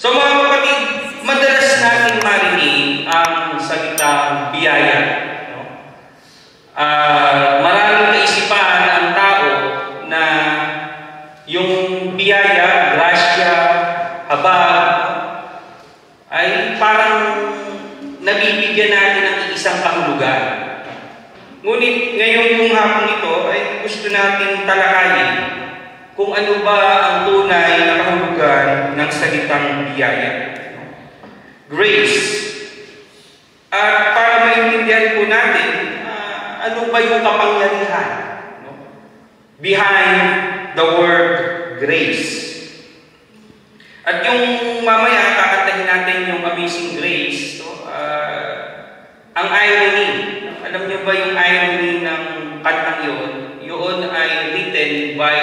So mga kapatid, madalas natin marinig ang salitang biyaya. No? Maraming kaisipan ang tao na yung biyaya, grasya, habag, ay parang nabibigyan natin ng isang kahulugan. Ngunit ngayon yung hapon ito ay gusto natin talakayin kung ano ba ang tunay na kahulugan ng salitang biyaya. Grace. At para maintindihan po natin, ano ba yung kapangyarihan behind the word grace. At yung mamaya kakantahin natin yung Amazing Grace, ang irony. Alam niyo ba yung irony ng kantang yun? Yun ay written by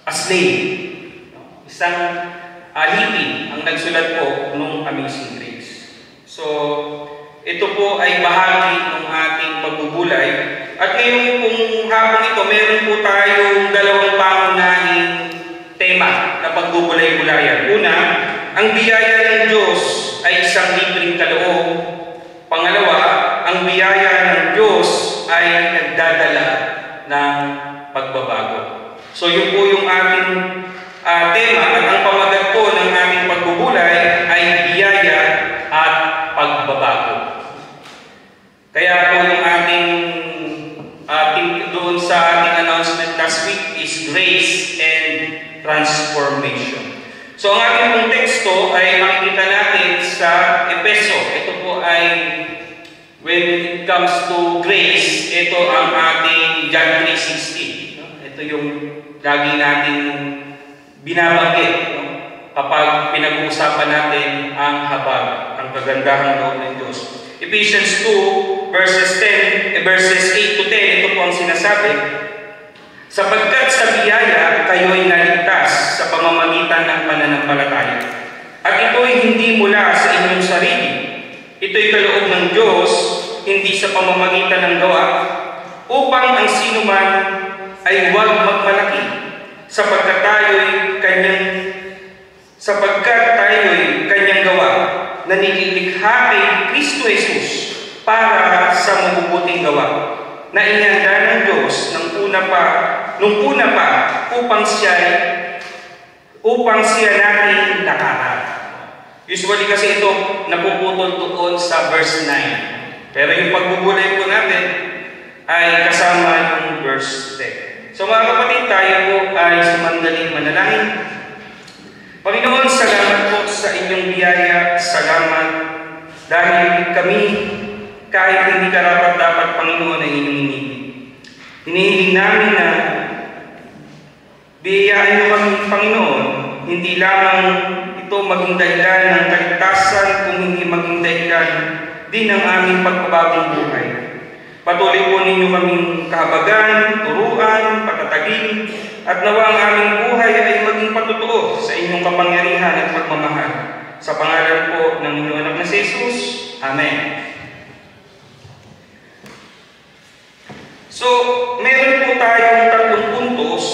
a slave. Isang alipin ang nagsulat po nung Amazing Grace. So, ito po ay bahagi ng ating pagbubulay. At ngayon kung hapon ito, meron po tayong dalawang pangunahing tema na pagbubulay-bulayan. Una, ang biyaya ng Diyos ay isang libreng kaloob. Pangalawa, ang biyaya ng Diyos ay nagdadala ng pagbabago. So yun po yung ating tema at ang pamagat po ng ating pagbubulay ay biyaya at pagbabago. Kaya po yung ating doon sa ating announcement last week is grace and transformation. So ang ating pong teksto ay makikita natin sa Efeso. Ito po ay when it comes to grace, ito ang ating John 3:16. Ito yung lagi natin binabanggit kapag pinag-uusapan natin ang habag, ang kagandahang loob ng Diyos. Ephesians 2 verses 8 to 10, ito po ang sinasabi, sapagkat sa biyaya kayo'y naligtas sa pamamagitan ng pananampalataya. At ito'y hindi mula sa inyong sarili. Ito'y kaloob ng Diyos, hindi sa pamamagitan ng gawa, upang ang sinuman ay huwag magmalaki, sapagkat tayo'y kanyang gawa, na nilikha kay Kristo Jesus para sa mabubuting gawa, na inihanda ng Diyos nung una pa upang siya natin nakaharap. Usually kasi ito napuputol doon sa verse 9. Pero yung pagbubulay po natin ay kasama yung verse 10. So mga kapatid, tayo po ay sumandaling manalangin. Panginoon, salamat po sa inyong biyaya. Salamat dahil kami, kahit hindi karapat-dapat, Panginoon, ay inyong iniibig. Hinihiling namin na biyayain mo kami, Panginoon, hindi lamang ito maging dahilan ng kaligtasan, kung hindi maging dahilan din ng aming pagbabagong buhay. Patuloy po ninyo kaming kahabagan, turuan, patatagin, at nawa ang aming buhay ay maging patutuo sa inyong kapangyarihan at pagmamahal. Sa pangalan po ng inyong anak na si Jesus. Amen. So, meron po tayong tatlong puntos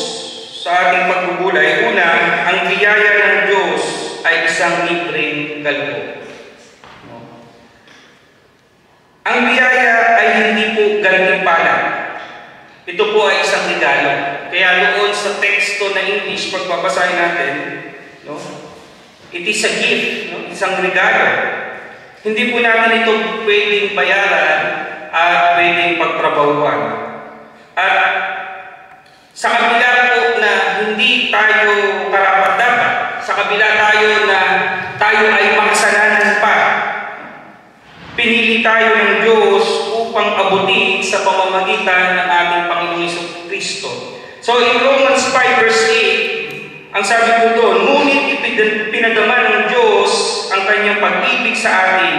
sa ating pagbubulay. Una, ang biyaya ng Diyos ay isang libreng kaloob. Ang biyaya ay hindi po gantimpala. Ito po ay isang regalo. Kaya doon sa teksto na English, pagpapasahin natin, it is a gift, isang regalo. Hindi po natin ito pwedeng bayaran at pwedeng pagtrabahuan. At sa kabila po na hindi tayo karapat-dapat, sa kabila na tayo ay makasalanan pa, pinili tayo ng Diyos upang abutin sa pamamagitan ng ating Panginoong Jesucristo. So in Romans 5 verse 8, ang sabi po doon, ngunit pinadama ng Diyos ang kanyang pag-ibig sa atin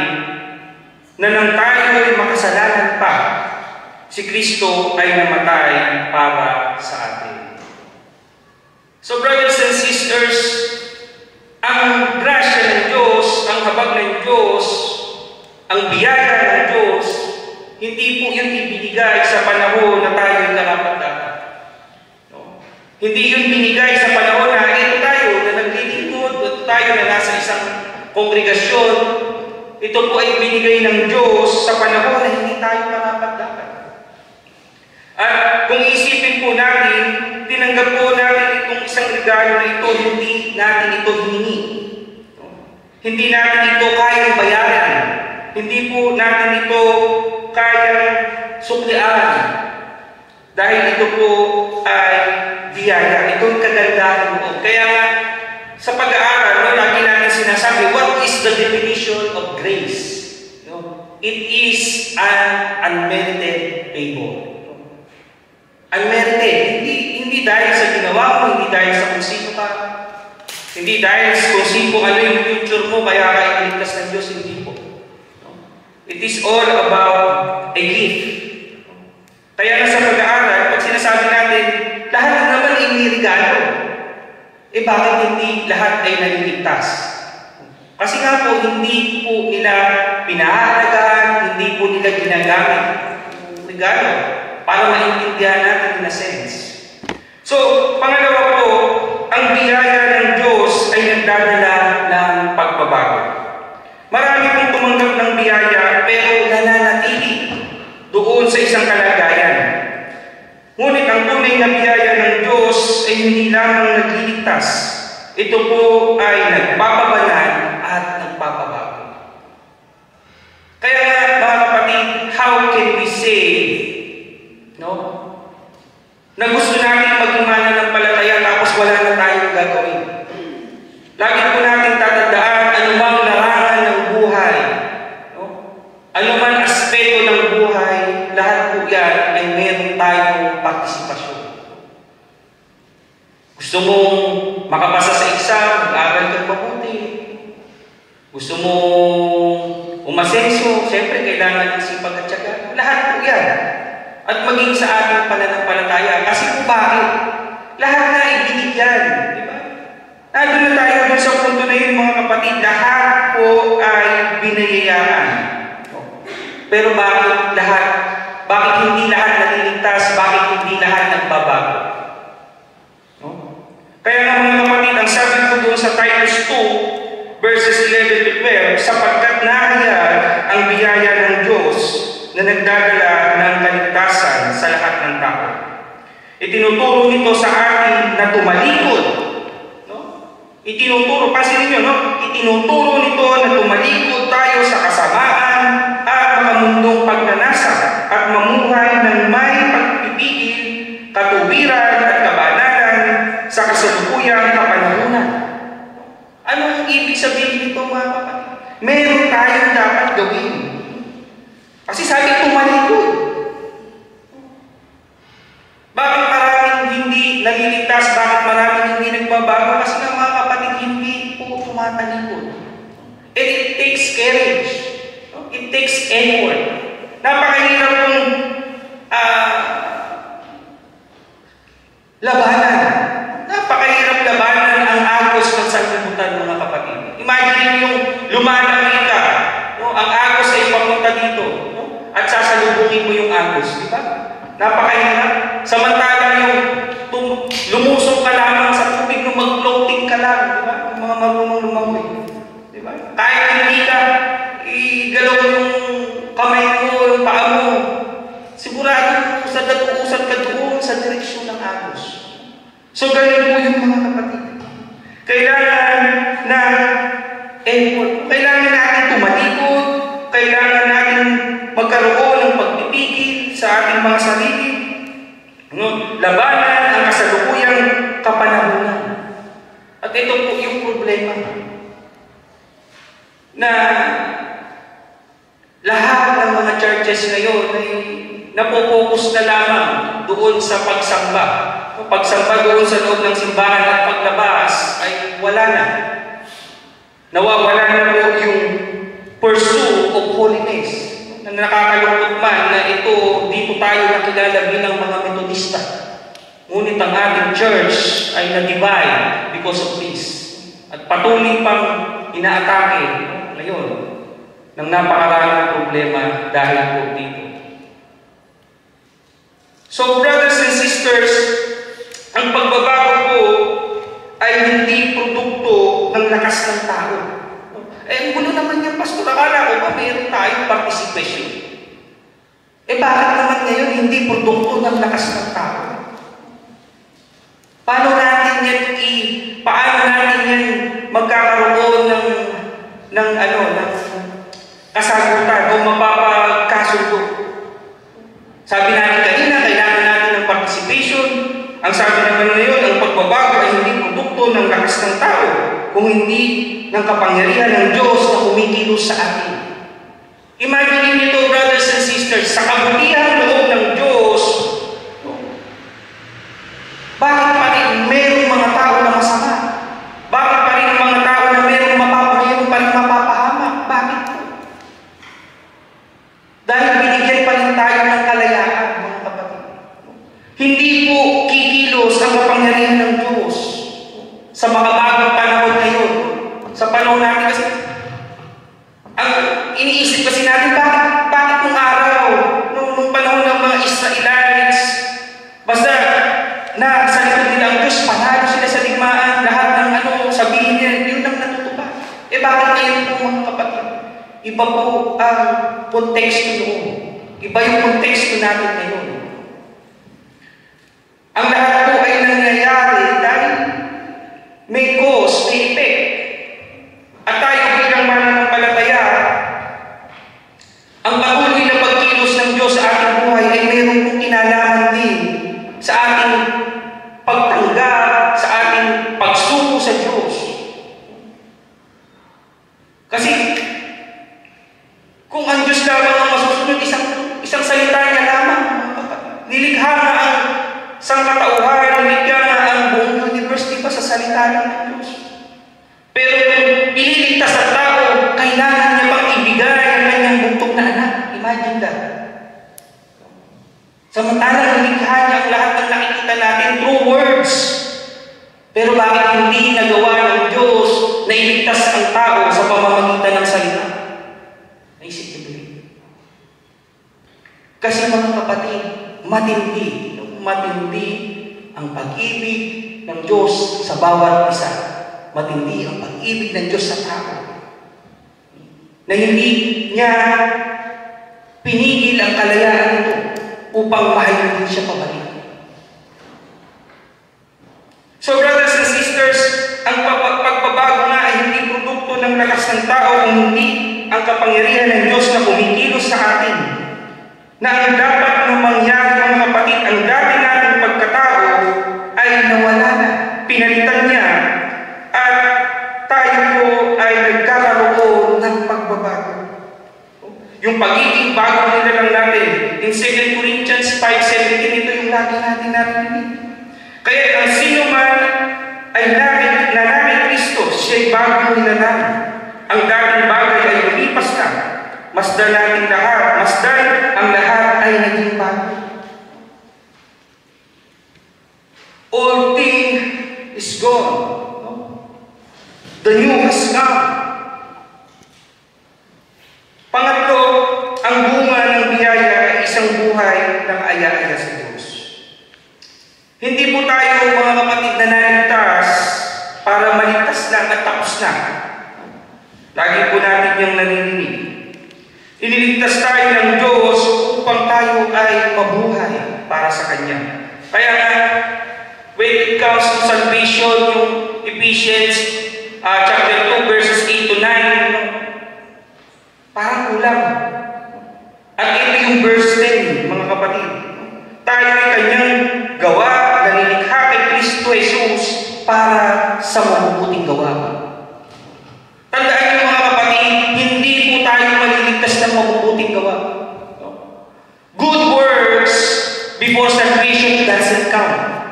na nang tayo ay makasalanan pa, si Kristo ay namatay para sa atin. So brothers and sisters, ang grasya ng Diyos, ang habag ng Diyos, ang biyaya ng Diyos, hindi po yun ibinigay sa panahon na tayo ay karapat-dapat. Hindi yun binigay sa panahon na ito tayo na nagliligaw kongregasyon, ito po ay binigay ng Diyos sa panahon na hindi tayo marapat-dapat. At kung isipin po natin, tinanggap po natin itong isang regalo na ito, hindi natin ito hiningi. Hindi natin ito kayang bayaran. Hindi po natin ito kayang suklian. Dahil ito po ay biyaya. Ito ang kagandahan mo. Kaya nga, sa pag-aaral, lagi natin sinasabi, what is the definition of grace? It is an unmerited favor. Unmerited. Hindi dahil sa ginawa mo, hindi dahil sa kung sino ka. Hindi dahil sa kung sino ano yung future mo, kaya ka iligtas ng Diyos, hindi po. It is all about a gift. Kaya nga sa pag-aaral, pag sinasabi natin, lahat naman ay may regalo. Bakit hindi lahat ay naliligtas? Kasi nga po, hindi po nila pinahaalagaan, hindi po nila ginagamit regalo para maintindihan natin in a sense. So, pangalawa po, ang biyaya ng Diyos ay nagdadala ng pagbabago. Marami pong tumanggap ng biyaya pero nananatili doon sa isang kalagayan. Ngunit ang tunay na biyaya ng Diyos ay hindi lamang nagliligtas. Ito po ay nagpapabanal at nagpapabago. Kaya nga, mga kapatid, how can we say, na gusto natin maging mananampalataya tapos wala na tayong gagawin? Lagi po natin tatandaan anumang larangan ng buhay, anumang aspeto ng buhay, lahat po yan ay meron tayong partisipasyon. Gusto mong makapasa sa exam, mag-aaral kang mabuti. Gusto mong umasenso, siyempre kailangan ng sipag at tiyaga. Lahat po yan. At maging sa ating pananampalataya. Kasi po bakit? Lahat na ibinigyan. Di ba? Nandun na tayo dun sa punto na yun, mga kapatid. Lahat po ay binayayaan. Pero bakit lahat? Bakit hindi lahat naliligtas? Bakit hindi lahat nagbabago? Kaya nga mga kapatid, ang sabi ko doon sa Titus 2, verses 11 to 12, sapagkat nahayag ang biyaya ng Diyos na nagdadala ng kaligtasan sa lahat ng tao. Itinuturo nito sa atin na tumalikod. Itinuturo, pasin ninyo, itinuturo nito na tumalikod tayo sa kasamaan at mga mundong pagnanasa at mamuhay ng may pagpipigil, katuwiran at kabanalan sa kasalukuyang kapanahunan. Anong ibig sabihin nito, mga kapatid? Meron tayong dapat gawin. Kasi sabi tumalikod. Bakit maraming hindi naliligtas? Bakit maraming hindi nagbabago? Kasi nga mga kapatid, hindi po tumatalikod. And it takes courage. It takes effort. Napakahirap kong labanan. Napakahirap labanan ang agos ng sanlibutan, mga kapatid. Imagine yung lumanang ka. Ang agos ay papunta dito. At sasalubungin mo yung agos. Di ba? Napakahirap. Samantalang yung lumusok ka lamang sa tubig nung mag-floating ka lang. Di ba? Yung mga marunong lumangoy. Di ba? Kahit hindi ka igalaw yung kamay mo, yung paa mo. Sigurado sa datuusan ka doon sa direksyon ng agos. So, ganun po yung mga kapatid. Kailangan na effort. Kailangan natin tumalikod. Kailangan natin magkaroon ng pagpipigil sa ating mga sarili. Labanan ang kasalukuyang kapanahunan. At ito po yung problema. Na lahat ng mga churches ngayon ay napopokus na lamang doon sa pagsamba. Pagsamba doon sa loob ng simbahan at paglabas ay wala na. Nawawala na po yung pursuit of holiness. Na nakakalungkot man na dito tayo nakilala bilang mga Metodista. Ngunit ang ating church ay na-divide because of this. At patuloy pang inaatake ngayon ng napakaraming problema dahil po dito. So brothers and sisters, ang pagbabago po ay hindi produkto ng lakas ng tao. ang gulo naman yan, Pastor. Akala ko ba mayroon tayong participation? Bakit naman ngayon hindi produkto ng lakas ng tao? Paano natin yan magkakaroon ng kasagutan o mapapagkasundo? Sabi natin kanina, kailangan natin ng participation. Ang sabi naman ngayon, ang pagbabago ay hindi produkto ng lakas ng tao, kung hindi ng kapangyarihan ng Diyos na kumikilos sa atin. Imagine nito, brothers and sisters, sa kabutihang loob ng Diyos, bakit pa rin mayroong mga tao na masama? Bakit pa rin mga tao na mayroong pa rin mapapahamak? Bakit po? Dahil binigyan pa rin tayo ng kalayaan, mga kapatid. Hindi po kikilos ang kapangyarihan ng Diyos sa makabagong panahon ngayon. Sa panahon natin kasi, ang iniisip kasi natin, bakit nung araw, nung panahon ng mga Israelites, basta na sa likod nila ang Diyos, panalo sila sa digmaan, lahat ng sabihin niya, yun ang natutupad. Bakit ngayon po mga kapatid? Iba po ang konteksto noon. Iba yung konteksto natin ngayon. Ang lahat po ay nangyayari dahil may cause, may effect. At tayo bilang mananampalataya, ang patuloy na pagkilos ng Diyos sa ating buhay ay mayroon pong kinalaman din sa ating pagtanggap, sa ating pagsuko sa Diyos. Kasi kung ang Diyos lamang ang masusunod, isang salita niya lamang, nilikha na ang sangkatauhan, nilikha na ang buong universe, di ba, sa salita ng Diyos. Pero kung ililigtas ang tao, kailangan niya pang ibigay ang kanyang bugtong na anak. Imagine that. Samantalang nilikha niya ang lahat ng nakikita natin through words. Pero bakit hindi nagawa ng Diyos na iligtas ang tao sa pamamagitan ng salita? Naisip niyo ba? Kasi mga kapatid, matindi ang pag-ibig ng Diyos sa bawat isa. Matindi ang pag-ibig ng Diyos sa tao. Na hindi niya pinigil ang kalayaan nito upang mahalin siya pabalik. So brothers and sisters, ang pagbabago nga ay hindi produkto ng lakas ng tao, kung hindi ang kapangyarihan ng Diyos na kumikilos sa atin. Na ang dapat na mangyari, mga kapatid, ang dati nating pagkatao ay nawala na, pinalitan niya, at tayo po ay nagkakaroon ng pagbabago. Yung pagiging bago nila lang natin. In 2 Corinthians 5:17, ito yung lagi natin narinig. Kaya ang sino man ay nanamit Kristo, siya'y bagong nilalang. Ang dating bagay ay lumipas na. Masdan natin lahat. Masdan ang lahat ay naging bago. All things is gone. The new has come. Pangatlo, ang bunga ng biyaya ay isang buhay ng aya-aya sa Diyos. Hindi po tayo, mga kapatid, na naligtas para maligtas lang at tapos na. Lagi po natin yung naririnig. Iniligtas tayo ng Diyos upang tayo ay mabuhay para sa Kanya. Kaya nga, when it comes to salvation, yung Ephesians chapter 2 verses 8 to 9, parang kulang. At ito yung verse 10, mga kapatid. Tayo ay Kanyang gawa na nilikha kay Kristo Jesus para sa mabubuting gawa. Tandaan niyo, mga kapatid, hindi po tayo maliligtas ng mabubuting gawa. Good works before salvation doesn't count.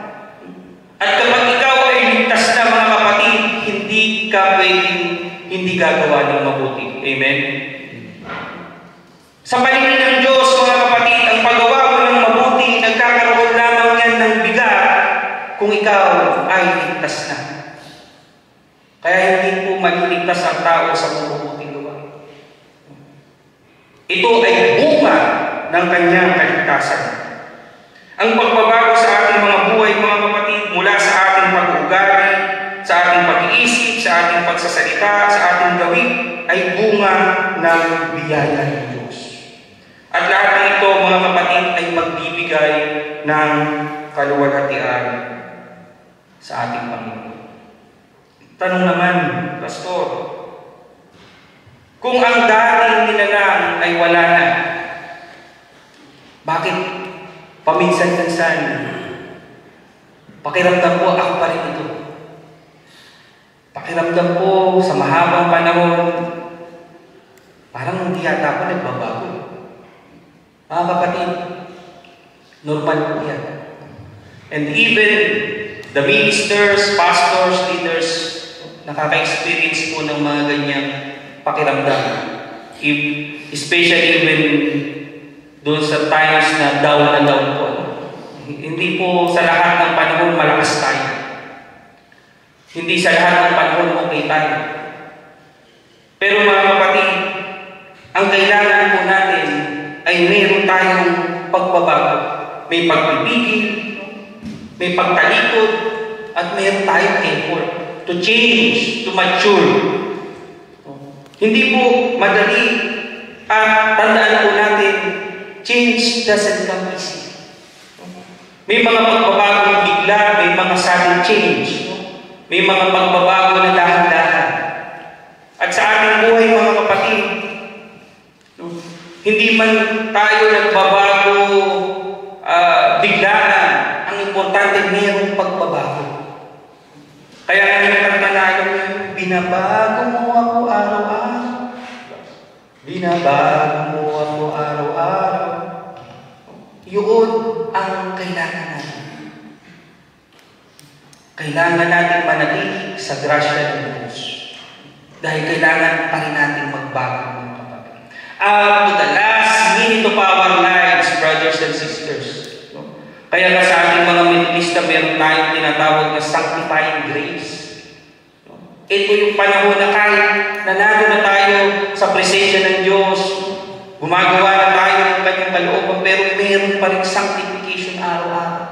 At kapag ikaw ay ligtas na, mga kapatid, hindi ka pwedeng hindi gagawa ng mabuti. Amen? Sa paningin ng Diyos, mga kapatid, ang paggawa mo ng mabuti, nagkakaroon lamang yan ng bigat kung ikaw ay ligtas na. Kaya hindi po maliligtas ang tao sa mabubuting gawa. Ito ay bunga ng kanyang kaligtasan. Ang pagbabago sa ating mga buhay, mga kapatid, mula sa ating pag-uugali, sa ating pag-iisip, sa ating pagsasalita, sa ating gawin, ay bunga ng biyaya ng Diyos. At lahat ng ito, mga kapatid, ay magbibigay ng kaluwalhatian sa ating Panginoon. Tanong naman, Pastor, kung ang dating nilalang ay wala na, bakit paminsan-minsan pakiramdam ko ako pa rin ito? Pakiramdam ko sa mahabang panahon, parang hindi yata ako nagbabago. Mga kapatid, normal po yan. And even the ministers, pastors, leaders, nakaka-experience po ng mga ganyang pakiramdam. Especially when doon sa times na down po. Hindi po sa lahat ng panahon malakas tayo. Hindi sa lahat ng panahon okay tayo. Pero mga kapatid, ang kailangan po natin ay mayroon tayong pagbabago. May pagpipigil, may pagtalikod, at mayroon tayong effort to change, to mature. Hindi po madali at tandaan po natin, change doesn't come easy. May mga pagbabagong bigla, may mga sudden change. May mga pagbabago na dahan-dahan. At sa ating buhay, mga kapatid, hindi man tayo nagbabago biglaan. Ang importante, mayroong pagbabago. Kaya nga yung kanta na binabago mo ako araw-araw. Binabago mo ako araw-araw. Yun ang kailangan natin. Kailangan natin manatili sa grasya ng Diyos. Dahil kailangan pa rin natin magbago, mga kapatid. To the last minute of our lives, brothers and sisters. Kaya nga sa ating mga Metodista, meron tayong tinatawag na sanctifying grace. Ito yung panahon na kahit nanalo na tayo sa presensya ng Diyos, gumagawa na tayo ng kanyang kalooban, pero meron pa rin sanctification araw-araw.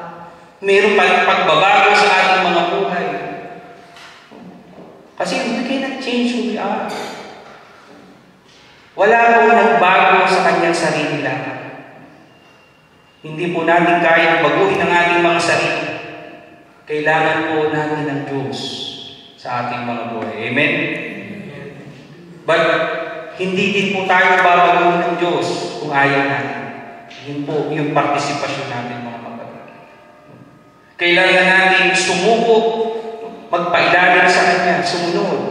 Meron pa rin pagbabago sa ating mga buhay. Kasi we cannot change who we are. Wala pong nagbago sa kanyang sarili lang. Hindi po natin kaya baguhin ang ating mga sarili. Kailangan po natin ng Diyos sa ating mga buhay. Amen? But, hindi din po tayo babaguhin ng Diyos kung ayaw natin. Yun po yung partisipasyon natin, mga kapatid. Kailangan natin sumuko, magpailalim sa Kanya, sumunod.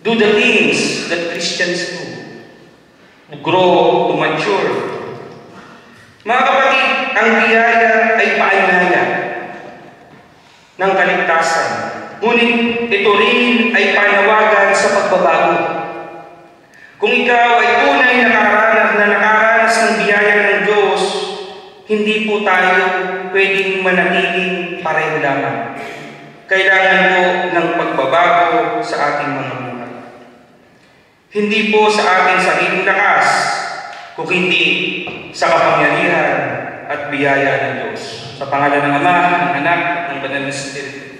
Do the things that Christians do. Grow to mature. Mga kapatid, ang biyaya ay paanyaya ng kaligtasan. Ngunit ito rin ay panawagan sa pagbabago. Kung ikaw ay tunay nakaranas ng biyaya ng Diyos, hindi po tayo pwedeng manatiling pareho lamang. Kailangan po ng pagbabago sa ating mga buhay. Hindi po sa ating sariling lakas, kung hindi sa kapangyarihan at biyaya ng Diyos. Sa pangalan ng Ama, ng Anak, ng Banal na Espiritu.